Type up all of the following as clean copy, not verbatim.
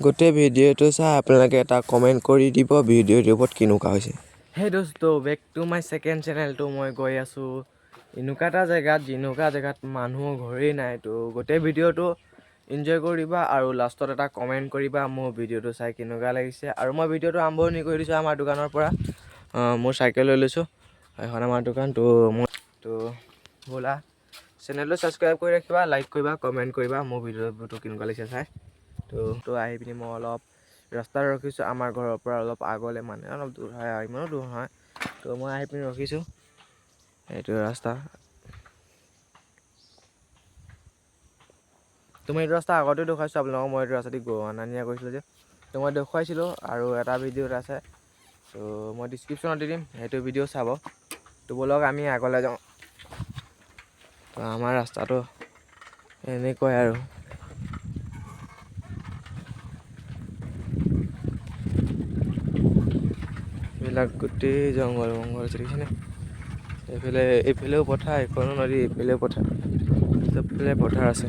গোটেই ভিডিঅ'টো চাই আপোনালোকে এটা কমেণ্ট কৰি দিব ভিডিঅ'টোৰ ওপৰত কেনেকুৱা হৈছে। হে দোস্ত, বেক টু মাই ছেকেণ্ড চেনেলটো মই গৈ আছোঁ এনেকুৱা এটা জেগাত যেনেকুৱা জেগাত মানুহ ঘৰেই নাই। তো গোটেই ভিডিঅ'টো এনজয় কৰিবা আৰু লাষ্টত এটা কমেণ্ট কৰিবা মোৰ ভিডিঅ'টো চাই কেনেকুৱা লাগিছে। আৰু মই ভিডিঅ'টো আৰম্ভণি কৰি দিছোঁ আমাৰ দোকানৰ পৰা। মোৰ চাইকেল লৈ লৈছোঁ, এখন আমাৰ দোকান। তো ব'লা, চেনেলটো ছাবস্ক্ৰাইব কৰি ৰাখিবা, লাইক কৰিবা, কমেণ্ট কৰিবা মোৰ ভিডিঅ'টো কেনেকুৱা লাগিছে চাই। তো আহি পিনি মই অলপ ৰাস্তাত ৰখিছোঁ আমাৰ ঘৰৰ পৰা অলপ আগলৈ, মানে অলপ দূৰ হয়, ইমানো দূৰ নহয়। তো মই আহি পিনি ৰখিছোঁ, এইটো ৰাস্তা। তো মই এইটো ৰাস্তা আগতেও দেখুৱাইছোঁ আপোনালোকক, মই এইটো ৰাস্তা দি অনা নিয়া কৰিছিলোঁ যে, তো মই দেখুৱাইছিলোঁ। আৰু এটা ভিডিঅ'ত আছে, তো মই ডিছক্ৰিপশ্যনত দি দিম, সেইটো ভিডিঅ' চাব। তো ব'লক আমি আগলৈ যাওঁ। তো আমাৰ ৰাস্তাটো এনেকুৱাই আৰু। এইবিলাক গোটেই জংঘল দেখিছেনে? এইফালেও পথাৰ, এইখনো নদী, এইফালেও পথাৰ, চবফালে পথাৰ আছে।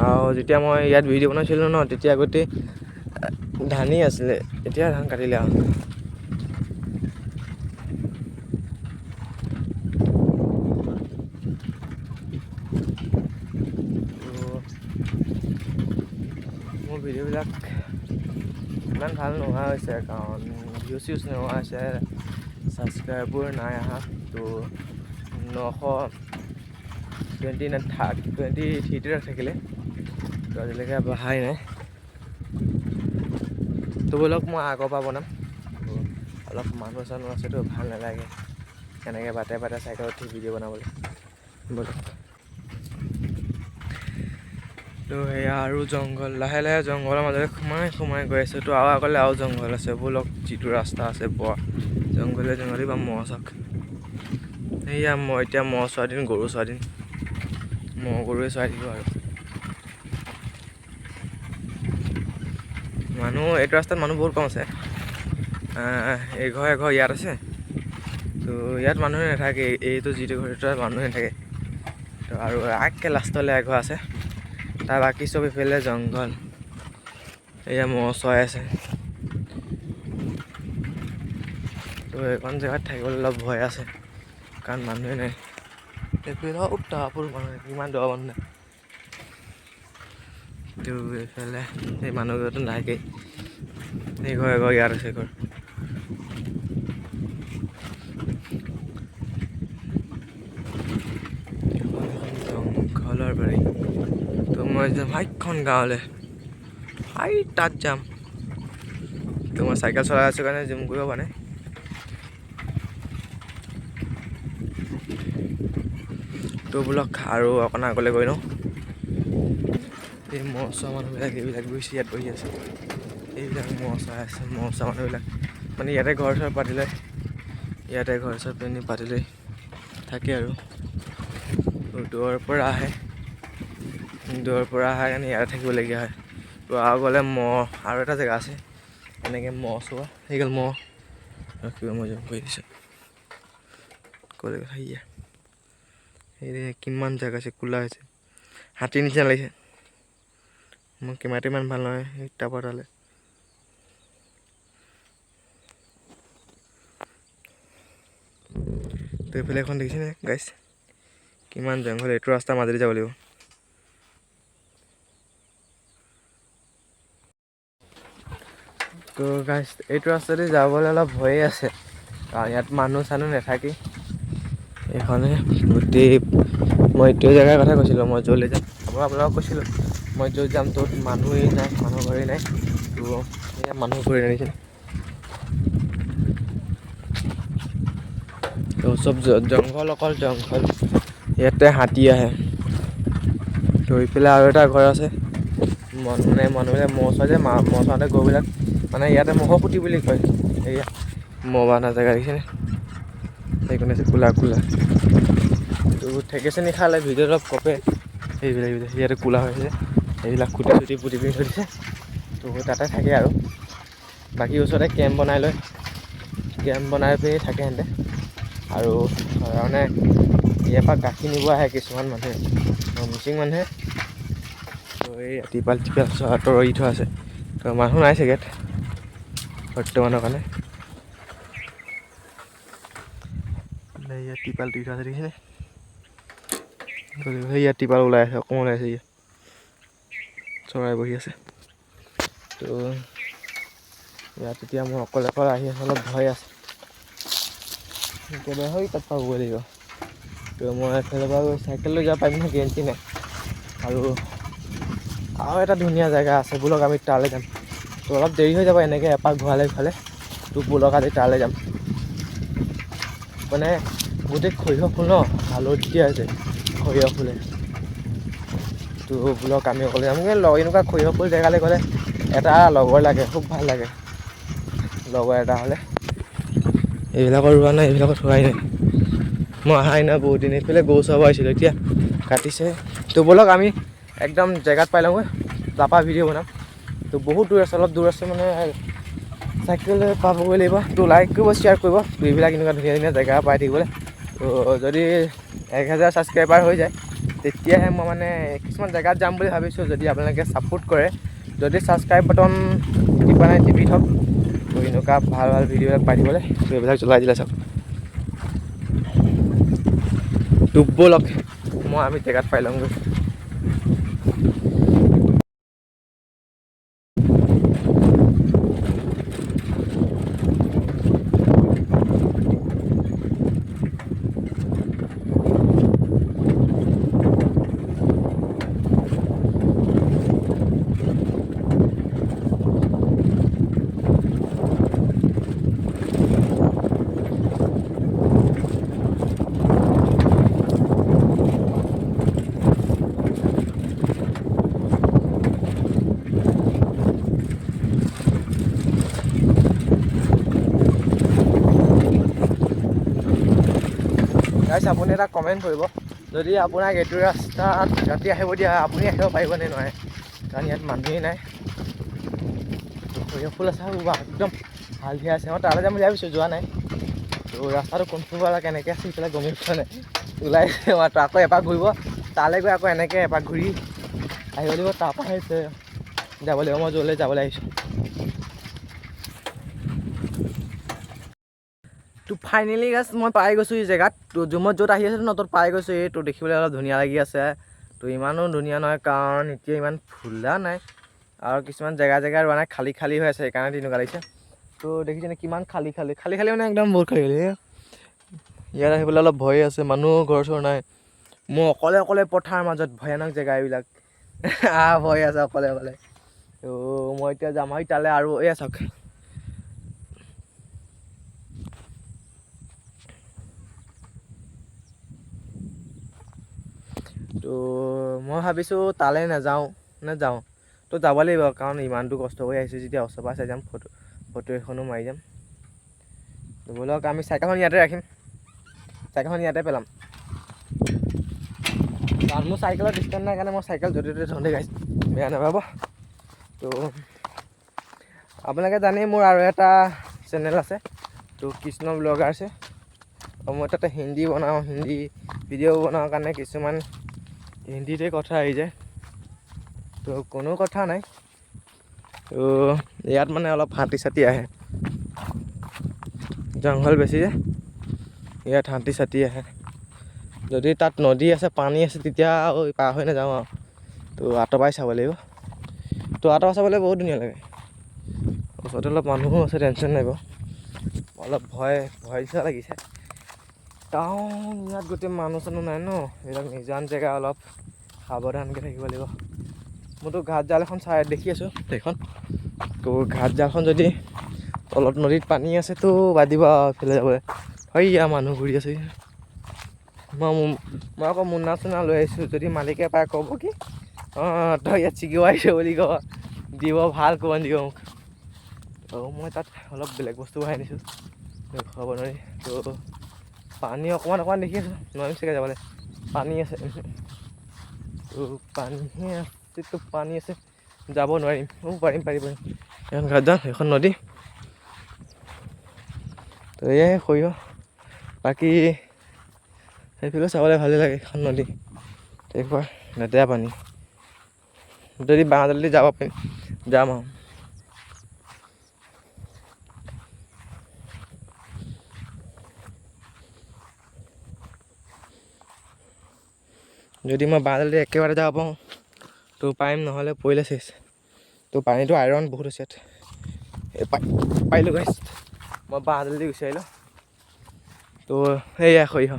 আৰু যেতিয়া মই ইয়াত ভিডিঅ' বনাইছিলোঁ ন, তেতিয়া গোটেই ধানেই আছিলে, এতিয়া ধান কাটিলে আৰু। মোৰ ভিডিঅ'বিলাক ইমান ভাল নোহোৱা হৈছে, কাৰণ ভিউজ নোহোৱা হৈছে, ছাবস্ক্ৰাইববোৰ নাই অহা। তো 923 থাকিলে, তো আজিলৈকে বঢ়াই নাই। তো ব'লক মই আগৰ পৰা বনাম। অলপ মানুহ চানুহ আছেতো, ভাল নালাগে এনেকৈ বাটে বাটে চাইকেলত উঠি ভিডিঅ' বনাবলৈ। ব'লক। তো সেয়া আৰু জংঘল, লাহে লাহে জংঘলৰ মাজতে সোমাই গৈ আছোঁ। তো আৰু আগলৈ আৰু জংঘল আছে। ব'লক, যিটো ৰাস্তা আছে বৰ জংঘলে বা মহ চাওক। সেয়া মই এতিয়া মহ চোৱা দিন, গৰু চোৱা দিন, গৰুৱে চৰাই দিব। আৰু মানুহ এইটো ৰাস্তাত মানুহ বহুত কম আছে। এঘৰ ইয়াত আছে। তো ইয়াত মানুহে নাথাকে, এইটো যিটো ঘৰ তাত মানুহে নাথাকে। তো আৰু একে লাষ্টলৈ এঘৰ আছে, তাৰ বাকী চব ইফালে জংঘল। এয়া মহ চৰাই আছে। তো এইখন জেগাত থাকিবলৈ অলপ ভয় আছে, কাৰণ মানুহে নাই। এইফালে টাপুৰ মানুহ, ইমান দৰ মানুহ নাই। তো এইফালে সেই মানুহবোৰতো নাইকেই, এঘৰ ইয়াত আছে ঘৰ। জংঘলৰ বাৰী। তো মই যাম হাইখন গাঁৱলৈ, তাত যাম। তো মই চাইকেল চলাই আছোঁ কাৰণে জুম কৰিব পৰা নাই। তো বোলক আৰু অকণ আগলৈ গৈ লওঁ। এই মহ চোৱা মানুহবিলাক এইবিলাক গৈছে, ইয়াত বহি আছে। এইবিলাক মহ চৰাই আছে, মহ চোৱা মানুহবিলাক মানে ইয়াতে ঘৰ চৰ পাতি লৈ থাকে আৰু। দূৰৰ পৰা আহে কাৰণে ইয়াতে থাকিবলগীয়া হয়। তো আৰু গ'লে মহ, আৰু এটা জেগা আছে এনেকৈ মহ চোৱা, সেইগাল মহ ৰখিব, মই জুম কৰি দিছোঁ। ক'লে সেয়া সেই কিমান জেগা আছে, কোলা হৈছে, হাতীৰ নিচিনা লাগিছে। মোৰ কেমেৰাটো ইমান ভাল নহয়, সেই টাপৰ তালে। তো এইফালে এখন দেখিছেনে গাইছ, কিমান জংঘল। এইটো ৰাস্তাৰ মাজেদি যাব লাগিব। তো গাইছ, এইটো ৰাস্তাদি যাবলৈ অলপ ভয়ে আছে, কাৰণ ইয়াত মানুহ চানুহ নাথাকেই। এইখনে গোটেই, মই এইটো জেগাৰ কথা কৈছিলোঁ, মই য'লৈ যাম আপোনালোকক কৈছিলোঁ, মই য'ত যাম ত'ত মানুহেই নাই, মানুহ ঘৰেই নাই। তো এয়া মানুহ ঘূৰি আনিছে। তো চব জংঘল, অকল জংঘল। ইয়াতে হাতী আহে। তো ইফালে আৰু এটা ঘৰ আছে, মানুহবিলাক মহ চৰাই যে, মহ চৰাওঁতে গৰুবিলাক, মানে ইয়াতে মহৰ খুটি বুলি কয়। এয়া মহ বান্ধা জেগা দেখিছেনে, সেইখন আছে কোলা। তো ঠেকেচনি খালে ভিডিঅ'ত অলপ কপে, সেইবিলাক ইয়াতে কোলা হৈ আছে, সেইবিলাক খুটি চুটি পুতি পিনি থৈ দিছে। তো তাতে থাকে আৰু বাকী ওচৰতে কেম্প বনাই পিনি থাকে সিহঁতে। আৰু মানে ইয়াৰ পৰা গাখীৰ নিব আহে কিছুমান মানুহে, মিচিং মানুহে। তো এই টিপাল আঁতৰি থোৱা আছে, তো মানুহ নাই চাগে বৰ্তমানৰ কাৰণে। ইয়াত টিপাল দি থোৱা আছে দেখিছেনে? ইয়াত টিপাল ওলাই আছে, অকণমান ওলাই আছে, ইয়াত চৰাই বহি আছে। তো ইয়াত এতিয়া মই অকলে আহি আছোঁ, অলপ ভয় আছে, একেবাৰে হৈ তাত পাবগৈ লাগিব। তো মই এফালৰ পৰা গৈ চাইকেল লৈ যাব পাৰিম নহয়, গেৰেণ্টি নাই। আৰু এটা ধুনীয়া জেগা আছে, ব'লক আমি তালৈ যাম। তো অলপ দেৰি হৈ যাব এনেকৈ এপাক ঘূৰালে ইফালে, তো ব'লক আজি তালৈ যাম। মানে গোটেই সৰিয়হ ফুল ন, হালধীয়া আছে সৰিয়হ ফুলে। তো ব'লক আমি অকলে যাম। এনেকুৱা সৰিয়হ ফুল জেগালৈ গ'লে এটা লগৰ লাগে, খুব ভাল লাগে লগৰ এটা হ'লে। এইবিলাকৰ ৰোৱা নাই, এইবিলাকত হোৱাই নাই, মই অহাই নাই বহুত দিন। এইফালে গৰু চাব আহিছিলোঁ, এতিয়া কাটিছে। তো ব'লক আমি একদম জেগাত পাই লওঁগৈ, তাৰপৰা ভিডিঅ' বনাম। তো বহুত দূৰ আছে, অলপ দূৰ আছে, মানে চাইকেল পাবগৈ লাগিব। তো লাইক কৰিব, শ্বেয়াৰ কৰিব, তো এইবিলাক এনেকুৱা ধুনীয়া ধুনীয়া জেগা পাই থাকিবলৈ। তো যদি 1000 ছাবস্ক্ৰাইবাৰ হৈ যায়, তেতিয়াহে মই মানে কিছুমান জেগাত যাম বুলি ভাবিছোঁ, যদি আপোনালোকে ছাপোৰ্ট কৰে। যদি ছাবস্ক্ৰাইব বাটন টিপা নাই, টিপি থওক। তো এনেকুৱা ভাল ভাল ভিডিঅ'বিলাক পাই থাকিবলৈ। তো এইবিলাক জ্বলাই দিলে চাওক। তো ব'লক আমি জেগাত পাই লওঁগৈ। গাইছ, আপুনি এটা কমেণ্ট কৰিব, যদি আপোনাক এইটো ৰাস্তাত ৰাতি আহিব দিয়া, আপুনি আহিব পাৰিবনে নোৱাৰে? কাৰণ ইয়াত মানুহেই নাই। সৰিয়হ ফুল আছে একদম হালধীয়া আছে। মই তালৈ যাম বুলি ভাবিছোঁ, যোৱা নাই। তো ৰাস্তাটো কোনফালৰ পৰা কেনেকৈ আছে সেইফালে গমেই পোৱা নাই। ওলাই মাত্ৰ আকৌ এপাক ঘূৰিব, তালৈ গৈ আকৌ এনেকৈ এপাক ঘূৰি আহিব লাগিব, তাৰপৰা যাব লাগিব। মই য'লৈ যাবলৈ আহিছোঁ। তো ফাইনেলি গাছ মই পাই গৈছোঁ এই জেগাত। তো জুমত য'ত আহি আছিলোঁ ন, ত'ত পাই গৈছোঁ। এইটো দেখিবলৈ অলপ ধুনীয়া লাগি আছে। তো ইমানো ধুনীয়া নহয়, কাৰণ এতিয়া ইমান ফুলা নাই, আৰু কিছুমান জেগা ৰোৱা নাই, খালী খালী হৈ আছে, সেইকাৰণে তেনেকুৱা লাগিছে। তো দেখিছেনে কিমান খালী মানে একদম বহুত খালী। ইয়াত আহিবলৈ অলপ ভয় আছে, মানুহ ঘৰ চৰ নাই। মোৰ অকলে পথাৰ মাজত, ভয়ানক জেগা এইবিলাক। ভয় আছে অকলে। তো মই এতিয়া যাম আৰু তালৈ। আৰু এয়া চাওক, তো মই ভাবিছোঁ তালৈ নাযাওঁ। তো যাব লাগিব, কাৰণ ইমানটো কষ্ট কৰি আহিছোঁ যেতিয়া, ওচৰৰ পৰা চাই যাম, ফটো এখনো মাৰি যাম। তো ব'লক আমি চাইকেলখন ইয়াতে ৰাখিম, চাইকেলখন ইয়াতে পেলাম। কাৰণ মোৰ চাইকেলৰ ডিষ্টেঞ্চ নাই কাৰণে মই চাইকেল য'তে ত'তে থওঁতে গাইছ, বেয়া নাপাব। তো আপোনালোকে জানেই মোৰ আৰু এটা চেনেল আছে, তো কৃষ্ণ ব্লগাৰ আছে। মই তাতে হিন্দী বনাওঁ, হিন্দী ভিডিঅ' বনাওঁ কাৰণে কিছুমান হিন্দীতে কথা আহি যায়। তো কোনো কথা নাই। তো ইয়াত মানে অলপ হাতী চাতী আহে, জংঘল বেছি যে, ইয়াত হাতী চাতী আহে। যদি তাত নদী আছে, পানী আছে, তেতিয়া পাৰ হৈ নাযাওঁ আৰু। তো আঁতৰ পৰাই চাব লাগিব। তো আঁতৰ পৰা চাবলৈ বহুত ধুনীয়া লাগে। ওচৰতে অলপ মানুহো আছে, টেনশ্যন নাই বাৰু। অলপ ভয় নিচিনা লাগিছে, কাৰণ ইয়াত গোটেই মানুহ চানুহ নাই ন, এইবিলাক নিজান জেগা, অলপ সাৱধানকৈ থাকিব লাগিব। মোৰতো ঘাট জাল এখন দেখি আছোঁ সেইখন। তো ঘাট জালখন যদি তলত নদীত পানী আছে, তো বাদিব আৰু এইফালে যাবলৈ। সেইয়া মানুহ ঘূৰি আছে। মই আকৌ মুন্না চুন্না লৈ আহিছোঁ, যদি মালিকে পায় ক'ব কি, অঁ তই ইয়াত ছিকিব আহিছ বুলি ক'ব, দিব ভাল ক'ব দিব মোক। তো মই তাত অলপ বেলেগ বস্তু ভৰাই আনিছোঁ, খাব নোৱাৰি। তো পানী অকণমান দেখি আছোঁ, নোৱাৰিম চাগে যাবলৈ, পানী আছে। তো পানী আছে, যাব নোৱাৰিম। পাৰিম। এখন ঘাট যাম, এখন নদী। তো এয়াই সৰিয়হ, বাকী সেইফালেও চাবলৈ ভালেই লাগে, এখন নদী, একবাৰ লেতেৰা পানী। যদি বাঁহজলি যাব পাৰিম যাম আৰু যদি মই বাঁহজলি একেবাৰে যাব পাৰোঁ তো পাৰিম, নহ'লে পৰিলে চেচ। তো পানীটো আইৰণ বহুত হৈছে পাৰিলোঁ গাইছ। মই বাঁহজলি গুচি আহিলোঁ। তো সেয়া সৰিয়হ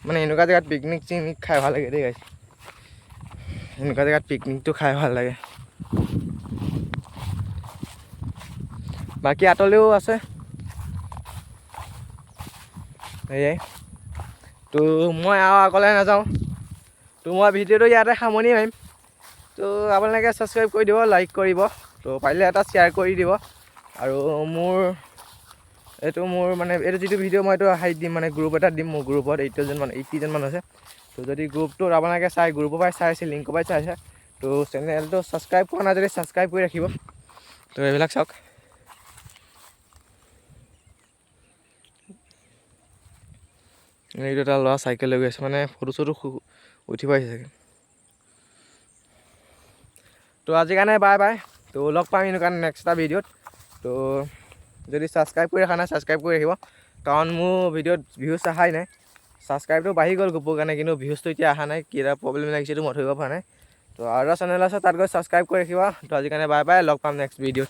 মানে এনেকুৱা জেগাত পিকনিক চিকনিক খাই ভাল লাগে দেই গাইছ। এনেকুৱা জেগাত পিকনিকটো খাই ভাল লাগে। বাকী আঁতৰলৈও আছে সেয়াই। তো মই আৰু আগলৈ নাযাওঁ। তো মই ভিডিঅ'টো ইয়াতে সামৰণি মাৰিম। তো আপোনালোকে ছাবস্ক্ৰাইব কৰি দিব, লাইক কৰিব, তো পাৰিলে এটা শ্বেয়াৰ কৰি দিব। আৰু মোৰ মানে এইটো যিটো ভিডিঅ' মই এইটো হাইত দিম, মানে গ্ৰুপ এটাত দিম। মোৰ গ্ৰুপত 80জন মানুহ আছে। তো যদি গ্ৰুপটোত আপোনালোকে চাই, গ্ৰুপৰ পৰাই চাইছে, লিংকৰ পৰাই চাইছে, তো চেনেলটো ছাবস্ক্ৰাইব কৰা নাই যদি ছাবস্ক্ৰাইব কৰি ৰাখিব। তো এইবিলাক চাওক। এইটো এটা ল'ৰা চাইকেল লৈ গৈ আছে, মানে ফটো চটো উঠিব আহিছে চাগে। তো আজিৰ কাৰণে বাই বাই। তো লগ পাম এনেকুৱা নেক্সট এটা ভিডিঅ'ত। তো যদি ছাবস্ক্ৰাইব কৰি ৰখা নাই ছাবস্ক্ৰাইব কৰি ৰাখিব, কাৰণ মোৰ ভিডিঅ'ত ভিউজ অহাই নাই। ছাবস্ক্ৰাইবটো বাঢ়ি গ'ল গ্ৰুপৰ কাৰণে, কিন্তু ভিউজটো এতিয়া অহা নাই। কি এটা প্ৰব্লেম লাগিছে এইটো মই ধৰিব পৰা নাই। তো আৰু এটা চেনেল আছে, তাত গৈ ছাবস্ক্ৰাইব কৰি ৰাখিব। তো আজিৰ কাৰণে বাই বাই, লগ পাম নেক্সট ভিডিঅ'ত।